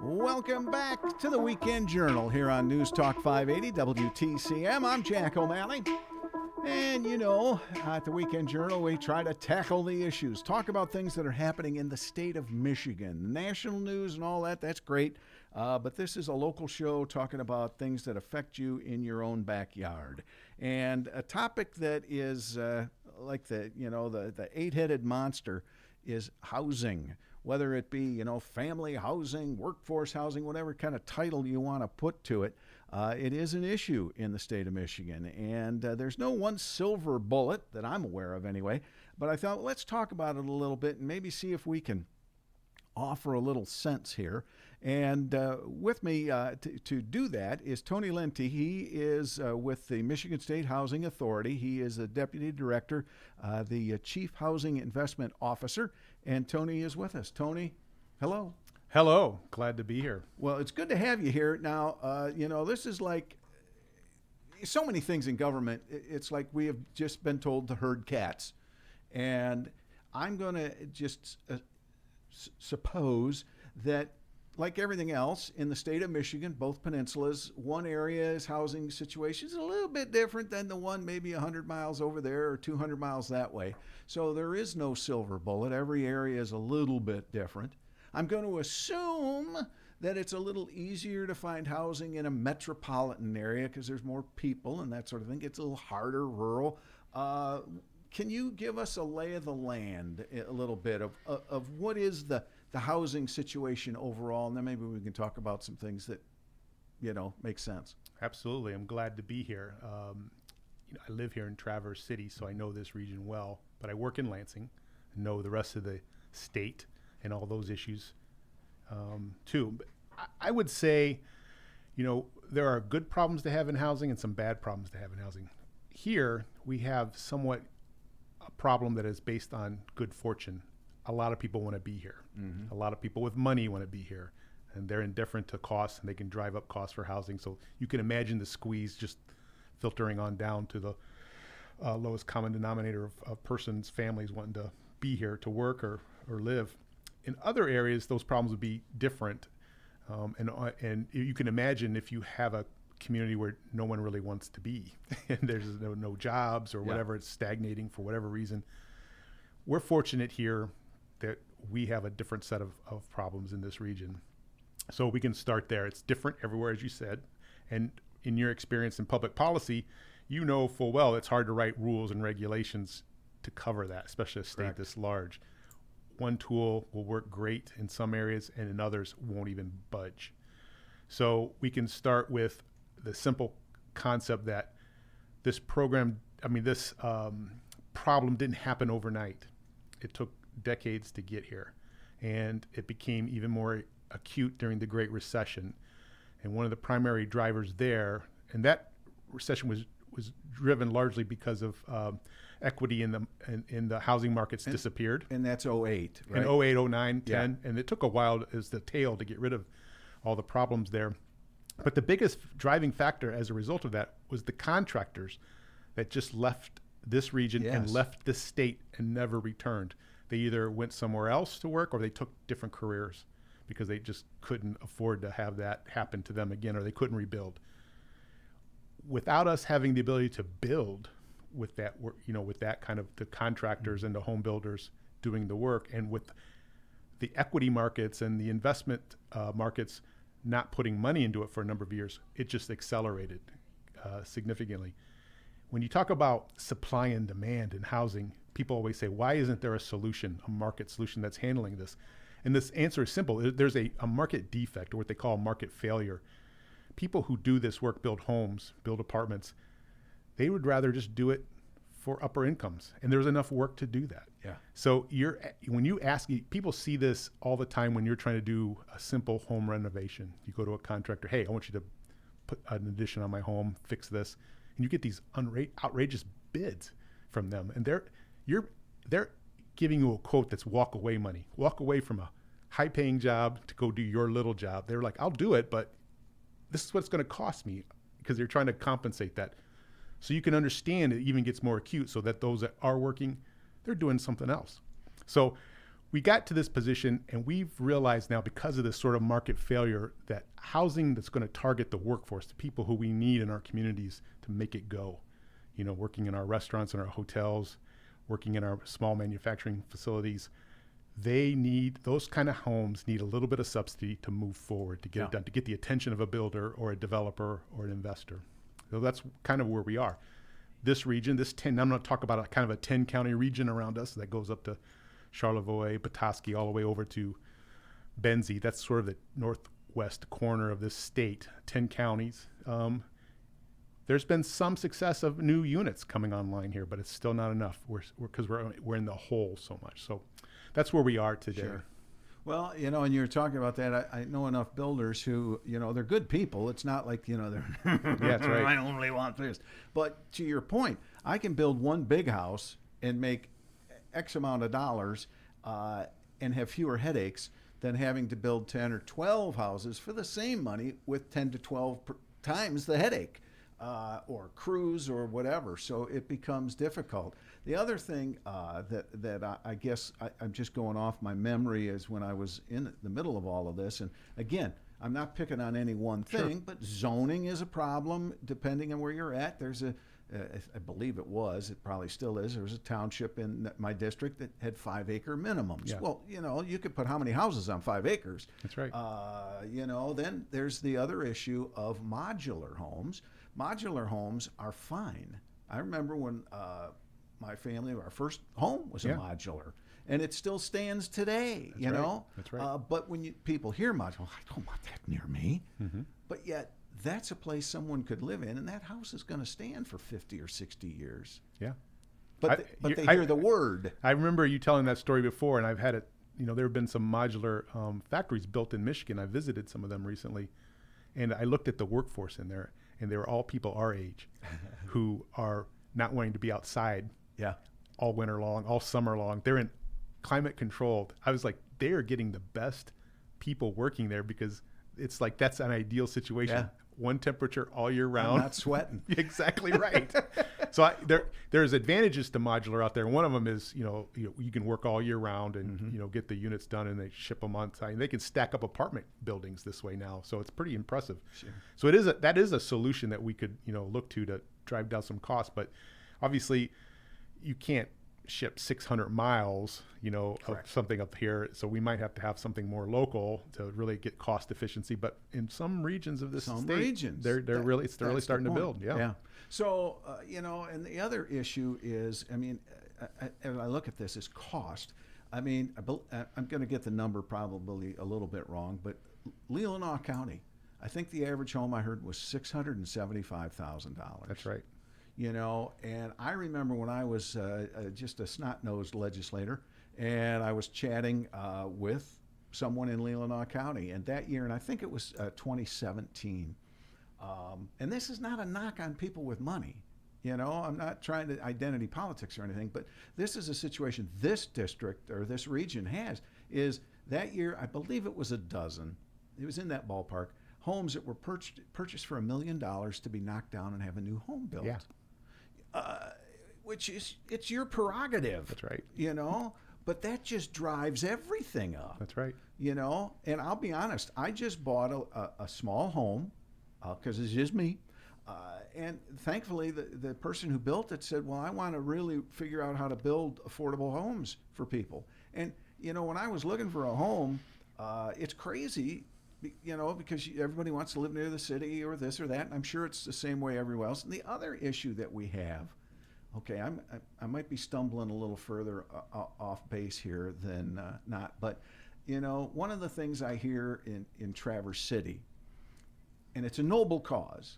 Welcome back to the Weekend Journal here on News Talk 580 WTCM. I'm Jack O'Malley. And at the Weekend Journal, we try to tackle the issues, talk about things that are happening in the state of Michigan. National news and all that, that's great. But this is a local show talking about things that affect you in your own backyard. And a topic that is like the eight-headed monster is housing. Whether it be, family housing, workforce housing, whatever kind of title you want to put to it, it is an issue in the state of Michigan. And there's no one silver bullet that I'm aware of anyway. But I thought, let's talk about it a little bit and maybe see if we can offer a little sense here. And with me to do that is Tony Lentych. He is with the Michigan State Housing Authority. He is the Deputy Director, the Chief Housing Investment Officer. And Tony is with us. Tony, hello. Hello. Glad to be here. Well, it's good to have you here. Now, this is like so many things in government. It's like we have just been told to herd cats. And I'm going to just suppose that, like everything else in the state of Michigan, both peninsulas, one area's housing situation is a little bit different than the one maybe 100 miles over there or 200 miles that way. So there is no silver bullet. Every area is a little bit different. I'm going to assume that it's a little easier to find housing in a metropolitan area because there's more people and that sort of thing. It's a little harder rural. Can you give us a lay of the land a little bit of what is the housing situation overall, and then maybe we can talk about some things that, make sense. Absolutely. I'm glad to be here. I live here in Traverse City, so I know this region well, but I work in Lansing and know the rest of the state and all those issues too. But I would say, there are good problems to have in housing and some bad problems to have in housing. Here, we have somewhat a problem that is based on good fortune. A lot of people want to be here. Mm-hmm. A lot of people with money want to be here, and they're indifferent to costs, and they can drive up costs for housing. So you can imagine the squeeze just filtering on down to the lowest common denominator of persons, families wanting to be here to work or live. In other areas, those problems would be different. And you can imagine if you have a community where no one really wants to be and there's no jobs or whatever, it's stagnating for whatever reason. We're fortunate here that we have a different set of problems in this region. So we can start there. It's different everywhere, as you said. And in your experience in public policy, you know full well it's hard to write rules and regulations to cover that, especially a state Correct. This large. One tool will work great in some areas and in others won't even budge. So we can start with the simple concept that this problem didn't happen overnight. It took decades to get here, and it became even more acute during the Great Recession. And one of the primary drivers there, and that recession was driven largely because of equity in the housing markets disappeared. And that's 08, right? In 08, 09, 10, and it took a while as the tail to get rid of all the problems there. But the biggest driving factor as a result of that was the contractors that just left this region and left this state and never returned. They either went somewhere else to work or they took different careers because they just couldn't afford to have that happen to them again, or they couldn't rebuild. Without us having the ability to build with that work, with that kind of the contractors and the home builders doing the work, and with the equity markets and the investment markets not putting money into it for a number of years, it just accelerated significantly. When you talk about supply and demand in housing, people always say, why isn't there a solution, a market solution that's handling this? And this answer is simple. There's a market defect, or what they call market failure. People who do this work, build homes, build apartments, they would rather just do it for upper incomes. And there's enough work to do that. Yeah. So when you ask, people see this all the time when you're trying to do a simple home renovation. You go to a contractor, hey, I want you to put an addition on my home, fix this. And you get these outrageous bids from them. And they're giving you a quote that's walk away money. Walk away from a high paying job to go do your little job. They're like, I'll do it, but this is what it's going to cost me, because they're trying to compensate that. So you can understand it even gets more acute, so that those that are working, they're doing something else. So we got to this position, and we've realized now, because of this sort of market failure, that housing that's going to target the workforce, the people who we need in our communities to make it go, working in our restaurants and our hotels, working in our small manufacturing facilities, those kind of homes need a little bit of subsidy to move forward, to get it done, to get the attention of a builder or a developer or an investor. So that's kind of where we are. This region, I'm going to talk about a kind of a 10 county region around us that goes up to Charlevoix, Petoskey, all the way over to Benzie. That's sort of the northwest corner of this state, 10 counties. There's been some success of new units coming online here, but it's still not enough. Because we're in the hole so much. So that's where we are today. Sure. Well, and you're talking about that. I know enough builders who, they're good people. It's not like, they're, yeah, that's right. I only want this. But to your point, I can build one big house and make X amount of dollars and have fewer headaches than having to build 10 or 12 houses for the same money with 10 to 12 times the headache or crews or whatever. So it becomes difficult. The other thing that I guess I'm just going off my memory is when I was in the middle of all of this. And again, I'm not picking on any one thing, Sure. but zoning is a problem depending on where you're at. There's I believe it probably still is. There was a township in my district that had 5 acre minimums. Yeah. Well, you could put how many houses on 5 acres? That's right. Then there's the other issue of modular homes. Modular homes are fine. I remember when my family, our first home was a modular, and it still stands today. That's right. But when people hear modular, I don't want that near me. Mm-hmm. But yet, that's a place someone could live in, and that house is going to stand for 50 or 60 years. Yeah. But they hear the word. I remember you telling that story before, and I've had it, there have been some modular factories built in Michigan. I visited some of them recently, and I looked at the workforce in there, and they were all people our age who are not wanting to be outside all winter long, all summer long. They're in climate controlled. I was like, they are getting the best people working there because it's like that's an ideal situation. Yeah. One temperature all year round. I'm not sweating. Exactly right. So there's advantages to modular out there. One of them is you can work all year round and get the units done, and they ship them on time. They can stack up apartment buildings this way now, so it's pretty impressive. Sure. So that is a solution that we could look to drive down some costs, but obviously you can't ship 600 miles, of something up here. So we might have to have something more local to really get cost efficiency. But in some regions of this state, they're really starting to build. Yeah. So, and the other issue is, as I look at this, is cost. I'm going to get the number probably a little bit wrong, but Leelanau County, I think the average home I heard was $675,000. That's right. And I remember when I was just a snot-nosed legislator, and I was chatting with someone in Leelanau County, and that year, and I think it was 2017, and this is not a knock on people with money. I'm not trying to identity politics or anything, but this is a situation this district or this region has, is that year, I believe it was a dozen, it was in that ballpark, homes that were purchased for $1 million to be knocked down and have a new home built. Yeah. Which is, it's your prerogative. That's right. But that just drives everything up. That's right. And I'll be honest, I just bought a small home because it's just me. And thankfully, the person who built it said, well, I want to really figure out how to build affordable homes for people. And, when I was looking for a home, it's crazy, because everybody wants to live near the city or this or that. And I'm sure it's the same way everywhere else. And the other issue that we have, okay, I might be stumbling a little further off base here than not, but, one of the things I hear in Traverse City, and it's a noble cause,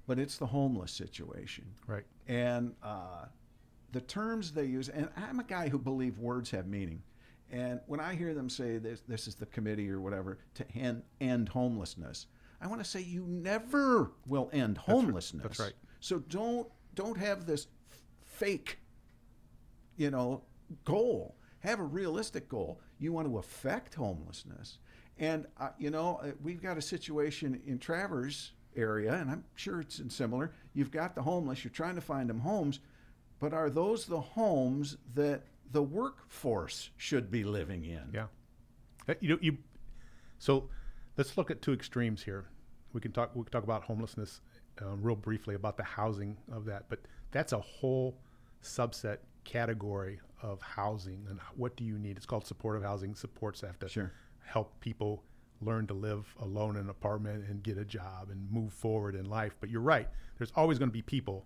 but it's the homeless situation. Right. And the terms they use, and I'm a guy who believes words have meaning. And when I hear them say this is the committee or whatever to end homelessness, I want to say you never will end homelessness. That's right. So don't have this fake, goal. Have a realistic goal. You want to affect homelessness. And, we've got a situation in Traverse area, and I'm sure it's similar. You've got the homeless. You're trying to find them homes. But are those the homes that the workforce should be living in. Yeah. So let's look at two extremes here. We can talk about homelessness real briefly, about the housing of that, but that's a whole subset category of housing. And what do you need? It's called supportive housing. Supports have to help people learn to live alone in an apartment and get a job and move forward in life. But you're right. There's always going to be people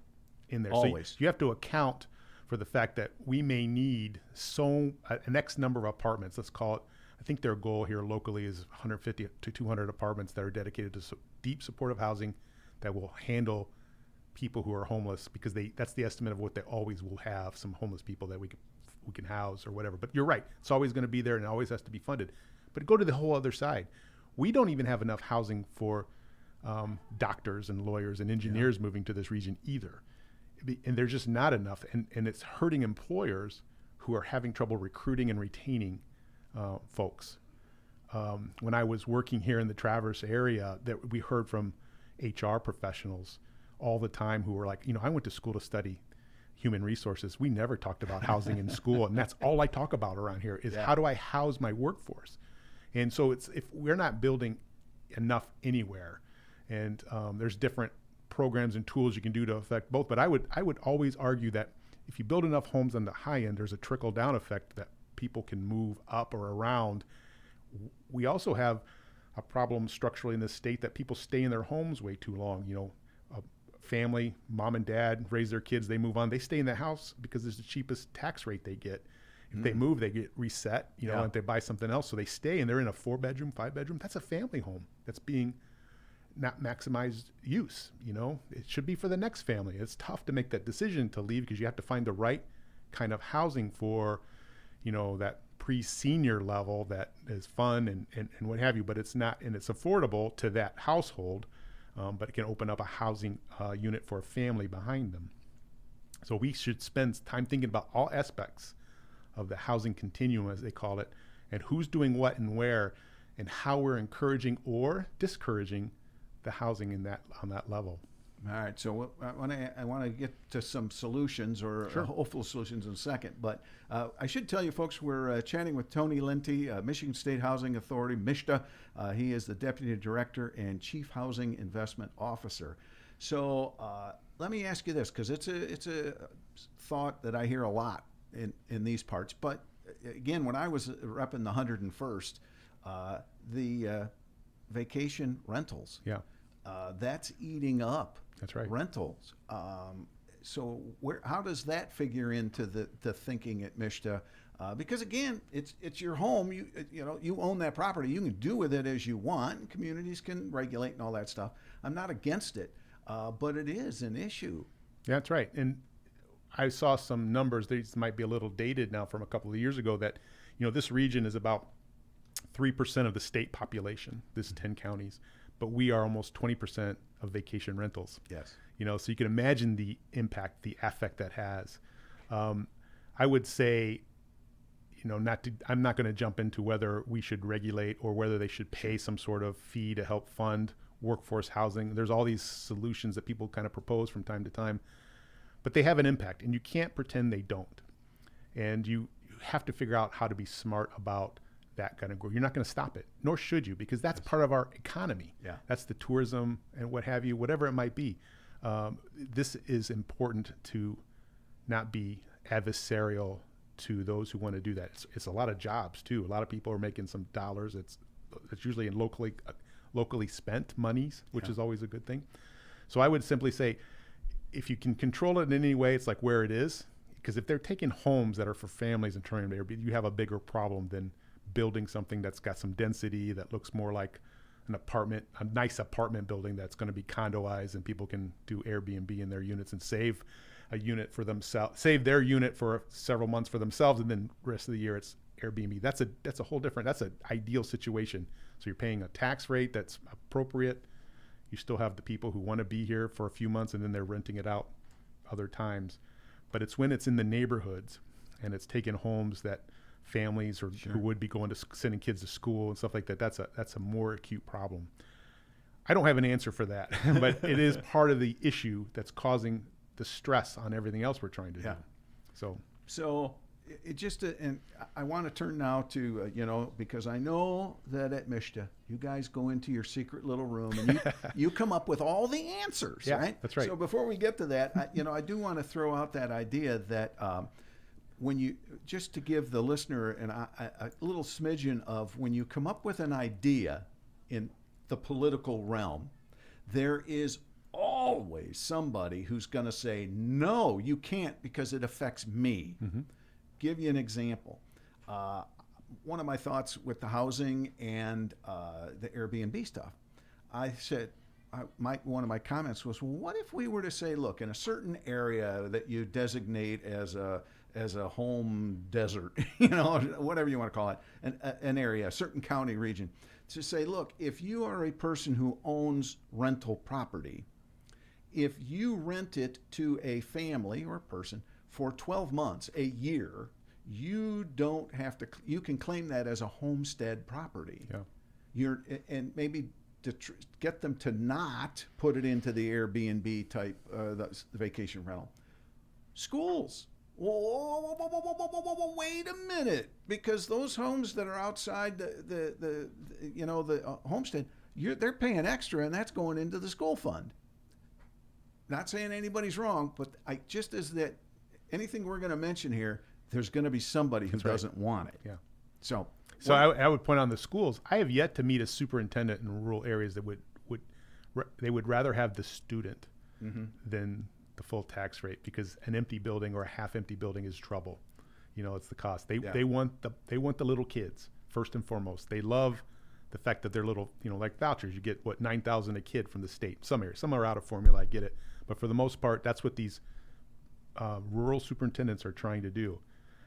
in there. Always. So you have to account for the fact that we may need an X number of apartments. Let's call it, I think their goal here locally is 150 to 200 apartments that are dedicated to deep supportive housing that will handle people who are homeless, because that's the estimate of what they always will have, some homeless people that we can house or whatever. But you're right. It's always going to be there and it always has to be funded. But go to the whole other side. We don't even have enough housing for doctors and lawyers and engineers moving to this region either. And there's just not enough. And it's hurting employers who are having trouble recruiting and retaining folks. When I was working here in the Traverse area, that we heard from HR professionals all the time who were like, I went to school to study human resources. We never talked about housing in school. And that's all I talk about around here is how do I house my workforce? And so if we're not building enough anywhere, and there's different programs and tools you can do to affect both. But I would always argue that if you build enough homes on the high end, there's a trickle down effect that people can move up or around. We also have a problem structurally in this state that people stay in their homes way too long. A family, mom and dad raise their kids, they move on, they stay in the house because it's the cheapest tax rate they get. If they move, they get reset, and they buy something else. So they stay and they're in a 4-bedroom, 5-bedroom. That's a family home that's being not maximized use. It should be for the next family. It's tough to make that decision to leave because you have to find the right kind of housing for, that pre-senior level that is fun and what have you, but it's not, and it's affordable to that household, but it can open up a housing unit for a family behind them. So we should spend time thinking about all aspects of the housing continuum, as they call it, and who's doing what and where, and how we're encouraging or discouraging the housing on that level. All right, so I want to get to some solutions or hopeful solutions in a second, but I should tell you folks, we're chatting with Tony Lentych, Michigan State Housing Authority, MSHDA. He is the Deputy Director and Chief Housing Investment Officer. So let me ask you this, because it's a thought that I hear a lot in these parts. But again, when I was repping the 101st, the vacation rentals, that's eating up rentals. So how does that figure into the thinking at MSHDA? Because again, it's your home. You own that property. You can do with it as you want. Communities can regulate and all that stuff. I'm not against it, but it is an issue. Yeah, that's right. And I saw some numbers. These might be a little dated now from a couple of years ago that, this region is about 3% of the state population, this 10 counties, but we are almost 20% of vacation rentals. Yes. So you can imagine the impact, the affect that has. I would say, I'm not going to jump into whether we should regulate or whether they should pay some sort of fee to help fund workforce housing. There's all these solutions that people kind of propose from time to time, but they have an impact, and you can't pretend they don't. And you have to figure out how to be smart about that kind of growth. You're not going to stop it, nor should you, because that's part of our economy. Yeah. That's the tourism and what have you, whatever it might be. This is important to not be adversarial to those who want to do that. It's a lot of jobs too. A lot of people are making some dollars. It's usually in locally spent monies, which is always a good thing. So I would simply say, if you can control it in any way, it's like where it is. Because if they're taking homes that are for families and turning them, you have a bigger problem than building something that's got some density that looks more like an apartment, a nice apartment building that's going to be condoized and people can do Airbnb in their units and save a unit for themselves, save their unit for several months for themselves, and then the rest of the year it's Airbnb. That's a whole different, that's an ideal situation. So you're paying a tax rate that's appropriate. You still have the people who want to be here for a few months and then they're renting it out other times. But it's when it's in the neighborhoods and it's taking homes that families or who would be going to sending kids to school and stuff like that. That's a more acute problem. I don't have an answer for that, but it is part of the issue that's causing the stress on everything else we're trying to do. So it just and I want to turn now to because I know that at MSHDA you guys go into your secret little room and you come up with all the answers, yeah, right? That's right. So before we get to that, I do want to throw out that idea that when you just to give the listener a little smidgen of when you come up with an idea in the political realm, there is always somebody who's going to say, no, you can't because it affects me. Mm-hmm. Give you an example. One of my thoughts with the housing and the Airbnb stuff, I said, one of my comments was, well, what if we were to say, look, in a certain area that you designate as a home desert, whatever you want to call it, an area, a certain county region, to say, look, if you are a person who owns rental property, if you rent it to a family or a person for 12 months, a year, you don't have to, you can claim that as a homestead property. Yeah. And maybe to get them to not put it into the Airbnb type, the vacation rental. Schools. Whoa, wait a minute, because those homes that are outside the homestead, they're paying extra, and that's going into the school fund. Not saying anybody's wrong, but just as that anything we're going to mention here, there's going to be somebody who doesn't want it. Yeah. So I would point on the schools. I have yet to meet a superintendent in rural areas that would rather have the student than the full tax rate, because an empty building or a half empty building is trouble. It's the cost. They want the little kids first and foremost. They love the fact that they're little, like vouchers. You get $9,000 a kid from the state. Some areas, some are out of formula. I get it, but for the most part, that's what these rural superintendents are trying to do.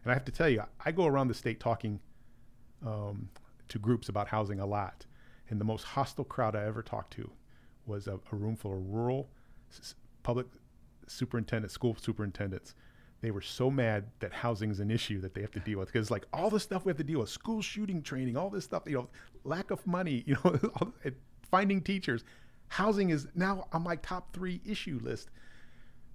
And I have to tell you, I go around the state talking to groups about housing a lot, and the most hostile crowd I ever talked to was a room full of rural public superintendents, school superintendents. They were so mad that housing is an issue that they have to deal with, because like all the stuff we have to deal with, school shooting training, all this stuff, lack of money, finding teachers, housing is now on my top 3 issue list.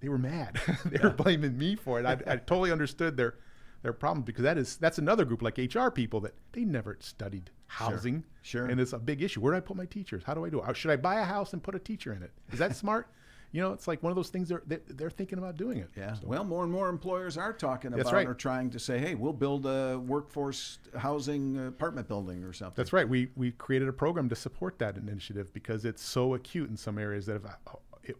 They were mad. They were blaming me for it. I totally understood their problem, because that's another group like HR people that they never studied housing. Sure. And it's a big issue. Where do I put my teachers? How do I do it? Should I buy a house and put a teacher in it? Is that smart? It's like one of those things they're thinking about doing it. Yeah. So. Well, more and more employers are talking about or trying to say, hey, we'll build a workforce housing apartment building or something. That's right. We created a program to support that initiative because it's so acute in some areas that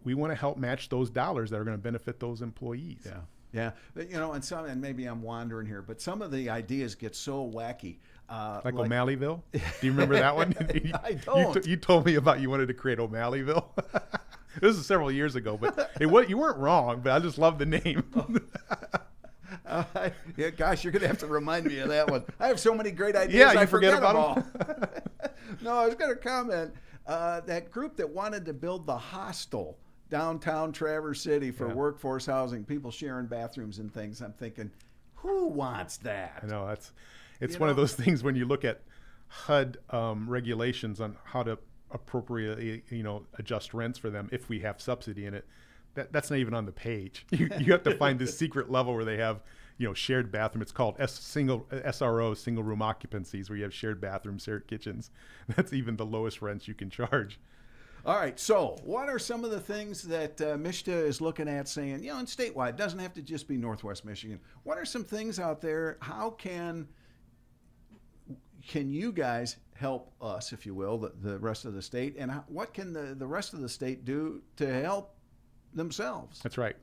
we want to help match those dollars that are going to benefit those employees. Yeah. Yeah, and maybe I'm wandering here, but some of the ideas get so wacky. Like O'Malleyville? Do you remember that one? I don't. You told me about you wanted to create O'Malleyville. This is several years ago, but you weren't wrong, but I just love the name. Yeah, gosh, you're going to have to remind me of that one. I have so many great ideas. Yeah, I forget about them all. No, I was going to comment. That group that wanted to build the hostel downtown Traverse City for workforce housing, people sharing bathrooms and things. I'm thinking, who wants that? I know it's one of those things when you look at HUD regulations on how to appropriately, adjust rents for them if we have subsidy in it. That's not even on the page. You have to find this secret level where they have, shared bathroom. It's called SRO, single room occupancies, where you have shared bathrooms, shared kitchens. That's even the lowest rents you can charge. All right, so what are some of the things that MSHDA is looking at saying, and statewide, it doesn't have to just be Northwest Michigan. What are some things out there? How can you guys help us, if you will, the rest of the state? And what can the rest of the state do to help themselves? That's right.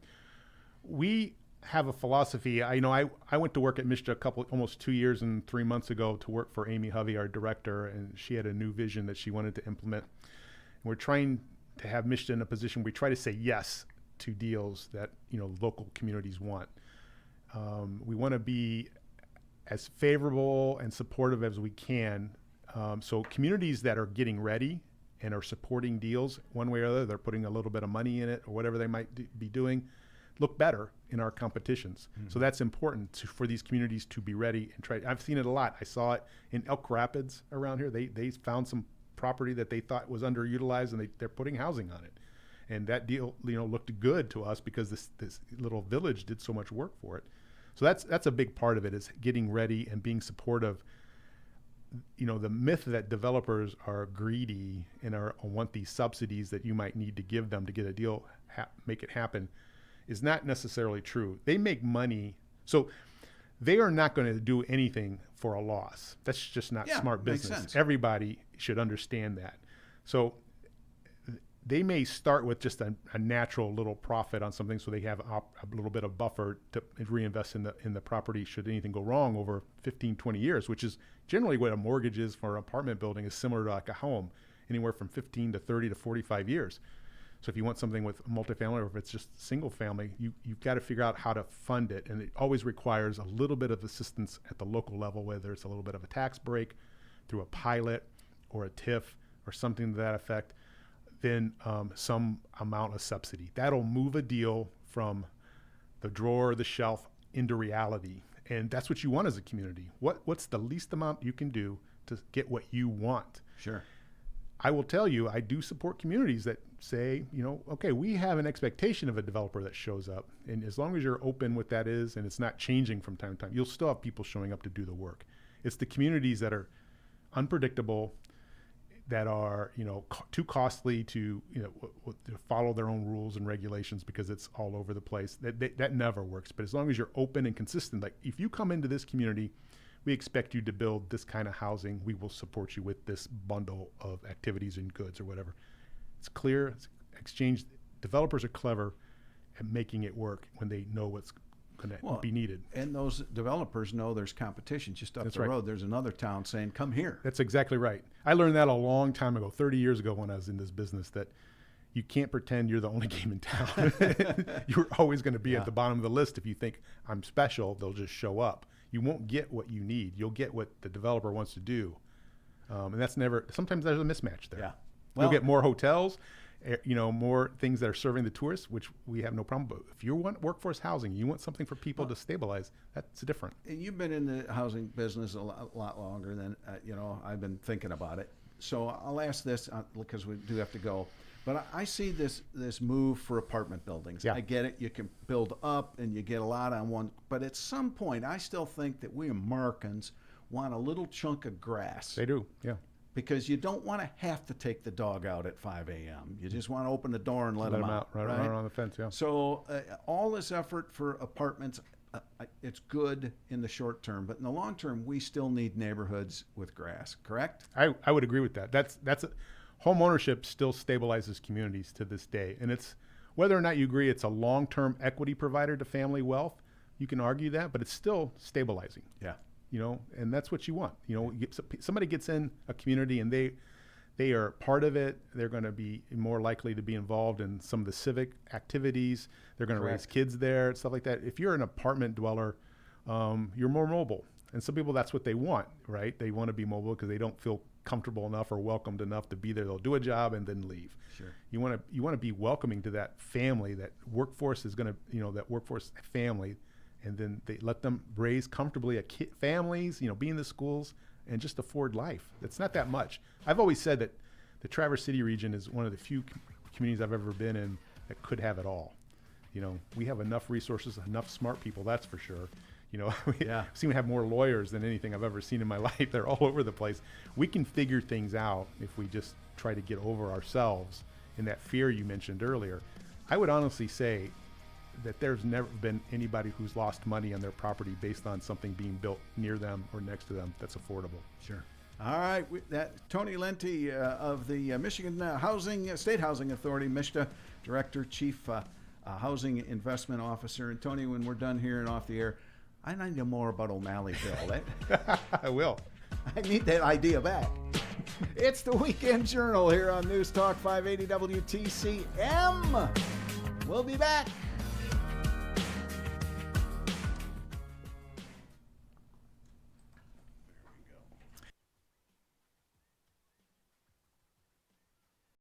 We have a philosophy. I went to work at MSHDA almost 2 years and 3 months ago to work for Amy Hovey, our director, and she had a new vision that she wanted to implement. We're trying to have MSHDA in a position we try to say yes to deals that local communities want. We want to be as favorable and supportive as we can. So communities that are getting ready and are supporting deals one way or the other, they're putting a little bit of money in it or whatever they might be doing, look better in our competitions. Mm-hmm. So that's important for these communities to be ready and try. I've seen it a lot. I saw it in Elk Rapids around here. They found some property that they thought was underutilized, and they're putting housing on it, and that deal looked good to us because this little village did so much work for it. So that's a big part of it, is getting ready and being supportive. The myth that developers are greedy and want these subsidies that you might need to give them to get a deal, make it happen, is not necessarily true. They make money. So they are not going to do anything for a loss. That's just not smart business. Makes sense. Everybody should understand that. So they may start with just a natural little profit on something, so they have a little bit of buffer to reinvest in the property should anything go wrong over 15, 20 years, which is generally what a mortgage is for an apartment building, is similar to like a home, anywhere from 15 to 30 to 45 years. So if you want something with multifamily, or if it's just single family, you've got to figure out how to fund it. And it always requires a little bit of assistance at the local level, whether it's a little bit of a tax break through a pilot or a TIF or something to that effect, then some amount of subsidy. That'll move a deal from the drawer or the shelf into reality. And that's what you want as a community. What's the least amount you can do to get what you want? Sure. I will tell you, I do support communities that say, okay, we have an expectation of a developer that shows up. And as long as you're open what that is, and it's not changing from time to time, you'll still have people showing up to do the work. It's the communities that are unpredictable, that are, too costly to, to follow their own rules and regulations because it's all over the place. That never works. But as long as you're open and consistent, like if you come into this community, we expect you to build this kind of housing. We will support you with this bundle of activities and goods or whatever. It's clear, it's exchanged. Developers are clever at making it work when they know what's going to be needed. And those developers know there's competition just up That's the right. road. There's another town saying, come here. That's exactly right. I learned that a long time ago, 30 years ago when I was in this business, that you can't pretend you're the only game in town. You're always going to be at the bottom of the list. If you think I'm special, they'll just show up. You won't get what you need. You'll get what the developer wants to do. And that's sometimes there's a mismatch there. Yeah. You'll get more hotels, more things that are serving the tourists, which we have no problem. But if you want workforce housing, you want something for people to stabilize, that's different. You've been in the housing business a lot longer than, I've been thinking about it. So I'll ask this because we do have to go. But I see this move for apartment buildings. Yeah. I get it. You can build up and you get a lot on one. But at some point, I still think that we Americans want a little chunk of grass. They do, yeah. Because you don't want to have to take the dog out at 5 a.m. You just want to open the door and let them out. Right around the fence, yeah. So all this effort for apartments, it's good in the short term. But in the long term, we still need neighborhoods with grass, correct? I would agree with that. Home ownership still stabilizes communities to this day. And it's, whether or not you agree it's a long-term equity provider to family wealth, you can argue that, but it's still stabilizing. Yeah. And that's what you want. Somebody gets in a community and they are part of it. They're going to be more likely to be involved in some of the civic activities. They're going to raise kids there, stuff like that. If you're an apartment dweller, you're more mobile. And some people, that's what they want, right? They want to be mobile because they don't feel comfortable enough or welcomed enough to be there. They'll do a job and then leave. Sure. You want to be welcoming to that family. That workforce is going to, that workforce family. And then they let them raise comfortably at families, be in the schools and just afford life. It's not that much. I've always said that the Traverse City region is one of the few communities I've ever been in that could have it all. We have enough resources, enough smart people, that's for sure. We seem to have more lawyers than anything I've ever seen in my life. They're all over the place. We can figure things out if we just try to get over ourselves and that fear you mentioned earlier. I would honestly say that there's never been anybody who's lost money on their property based on something being built near them or next to them that's affordable. Sure. All right. Tony Lentych of the Michigan State Housing Authority, MSHDA Director, Chief Housing Investment Officer. And Tony, when we're done here and off the air, I need to know more about O'Malleyville. I will. I need that idea back. It's the Weekend Journal here on News Talk 580 WTCM. We'll be back.